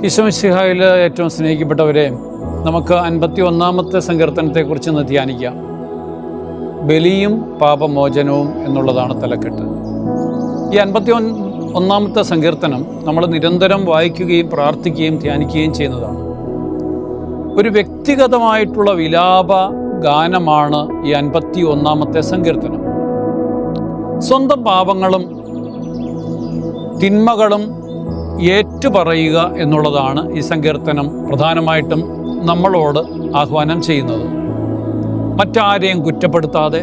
ഈശോമിശിഹായിൽ ഏറ്റവും സ്നേഹിക്കപ്പെട്ടവരെ, നമുക്ക് 51-ാമത്തെ സങ്കീർത്തനത്തെക്കുറിച്ച് ഒന്ന് ധ്യാനിക്കാം. ബലിയും പാപമോചനവും എന്നുള്ളതാണ് തലക്കെട്ട്. ഈ 51-ാമത്തെ സങ്കീർത്തനം നമ്മൾ നിരന്തരം വായിക്കുകയും പ്രാർത്ഥിക്കുകയും ധ്യാനിക്കുകയും ചെയ്യുന്നതാണ്. ഒരു വ്യക്തിഗതമായിട്ടുള്ള വിലാപ ഗാനമാണ് ഈ 51-ാമത്തെ സങ്കീർത്തനം. സ്വന്തം പാപങ്ങളും തിന്മകളും ഏറ്റുപറയുക എന്നുള്ളതാണ് ഈ സങ്കീർത്തനം പ്രധാനമായിട്ടും നമ്മളോട് ആഹ്വാനം ചെയ്യുന്നത്. മറ്റാരെയും കുറ്റപ്പെടുത്താതെ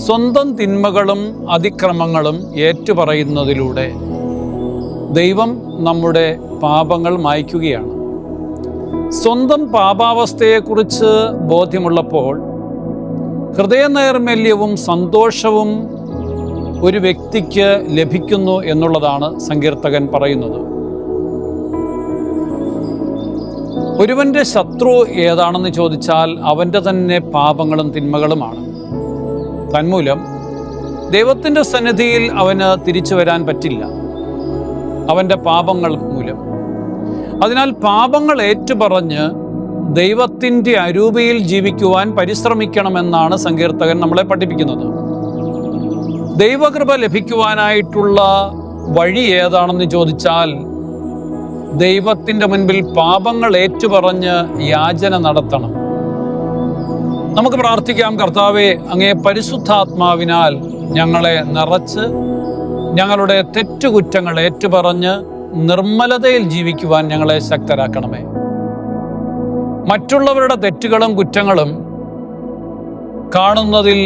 സ്വന്തം തിന്മകളും അതിക്രമങ്ങളും ഏറ്റുപറയുന്നതിലൂടെ ദൈവം നമ്മുടെ പാപങ്ങൾ മായ്ക്കുകയാണ്. സ്വന്തം പാപാവസ്ഥയെക്കുറിച്ച് ബോധ്യമുള്ളപ്പോൾ ഹൃദയനൈർമല്യവും സന്തോഷവും ഒരു വ്യക്തിക്ക് ലഭിക്കുന്നു എന്നുള്ളതാണ് സങ്കീർത്തകൻ പറയുന്നത്. ഒരുവൻ്റെ ശത്രു ഏതാണെന്ന് ചോദിച്ചാൽ അവൻ്റെ തന്നെ പാപങ്ങളും തിന്മകളുമാണ്. തന്മൂലം ദൈവത്തിൻ്റെ സന്നിധിയിൽ അവന് തിരിച്ചു വരാൻ പറ്റില്ല, അവൻ്റെ പാപങ്ങൾ മൂലം. അതിനാൽ പാപങ്ങൾ ഏറ്റുപറഞ്ഞ് ദൈവത്തിൻ്റെ അരൂപിയിൽ ജീവിക്കുവാൻ പരിശ്രമിക്കണമെന്നാണ് സങ്കീർത്തകൻ നമ്മളെ പഠിപ്പിക്കുന്നത്. ദൈവകൃപ ലഭിക്കുവാനായിട്ടുള്ള വഴി ഏതാണെന്ന് ചോദിച്ചാൽ ദൈവത്തിൻ്റെ മുൻപിൽ പാപങ്ങൾ ഏറ്റുപറഞ്ഞ് യാചന നടത്തണം. നമുക്ക് പ്രാർത്ഥിക്കാം. കർത്താവേ, അങ്ങേ പരിശുദ്ധാത്മാവിനാൽ ഞങ്ങളെ നിറച്ച് ഞങ്ങളുടെ തെറ്റുകുറ്റങ്ങൾ ഏറ്റുപറഞ്ഞ് നിർമ്മലതയിൽ ജീവിക്കുവാൻ ഞങ്ങളെ ശക്തരാക്കണമേ. മറ്റുള്ളവരുടെ തെറ്റുകളും കുറ്റങ്ങളും കാണുന്നതിൽ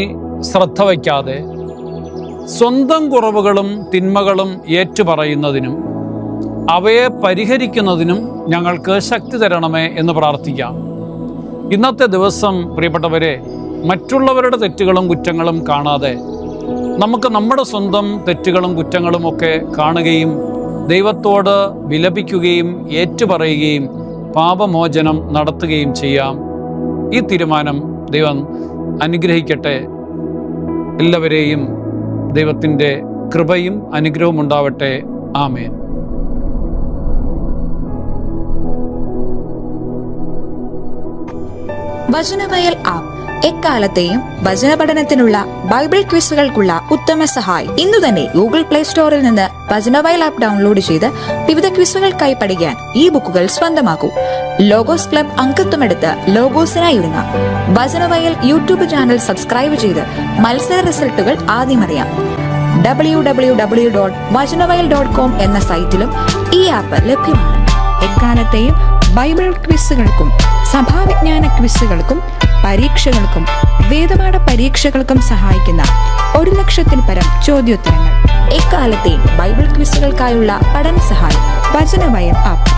ശ്രദ്ധ വയ്ക്കാതെ സ്വന്തം കുറവുകളും തിന്മകളും ഏറ്റുപറയുന്നതിനും അവയെ പരിഹരിക്കുന്നതിനും ഞങ്ങൾക്ക് ശക്തി തരണമേ എന്ന് പ്രാർത്ഥിക്കാം. ഇന്നത്തെ ദിവസം പ്രിയപ്പെട്ടവരെ, മറ്റുള്ളവരുടെ തെറ്റുകളും കുറ്റങ്ങളും കാണാതെ നമുക്ക് നമ്മുടെ സ്വന്തം തെറ്റുകളും കുറ്റങ്ങളും ഒക്കെ കാണുകയും ദൈവത്തോട് വിലപിക്കുകയും ഏറ്റുപറയുകയും പാപമോചനം നടത്തുകയും ചെയ്യാം. ഈ തീരുമാനം ദൈവം അനുഗ്രഹിക്കട്ടെ. എല്ലാവരെയും ദൈവത്തിൻ്റെ കൃപയും അനുഗ്രഹവും ഉണ്ടാവട്ടെ. ആമേൻ. വചനവയൽ ആപ്പ് എക്കാലത്തെയും വചന പഠനത്തിനുള്ള ബൈബിൾ ക്വിസുകൾക്കുള്ള ഉത്തമ സഹായി. ഇന്നു തന്നെ ഗൂഗിൾ പ്ലേ സ്റ്റോറിൽ നിന്ന് വചനവയൽ ആപ്പ് ഡൗൺലോഡ് ചെയ്ത് വിവിധ ക്വിസുകൾക്കായി പഠിക്കാൻ ഈ ബുക്കുകൾ സ്വന്തമാക്കൂ. ലോഗോസ് ക്ലബ് അംഗത്വമെടുത്ത് ലോഗോസിനായി ഒരുങ്ങാം. വചനവയൽ യൂട്യൂബ് ചാനൽ സബ്സ്ക്രൈബ് ചെയ്ത് മത്സര റിസൾട്ടുകൾ ആദ്യം അറിയാം. www.vajanavayal.com എന്ന സൈറ്റിലും ഈ ആപ്പ് ലഭ്യമാണ്. എക്കാലത്തെയും ബൈബിൾ ക്വിസുകൾക്കും സഭാവിജ്ഞാന ക്വിസുകൾക്കും പരീക്ഷകൾക്കും വേദപാഠ പരീക്ഷകൾക്കും സഹായിക്കുന്ന 1,00,000-ൽ പരം ചോദ്യോത്തരങ്ങൾ. എക്കാലത്തെയും ബൈബിൾ ക്വിസുകൾക്കായുള്ള പഠന സഹായം വചനവയൽ ആപ്പ്.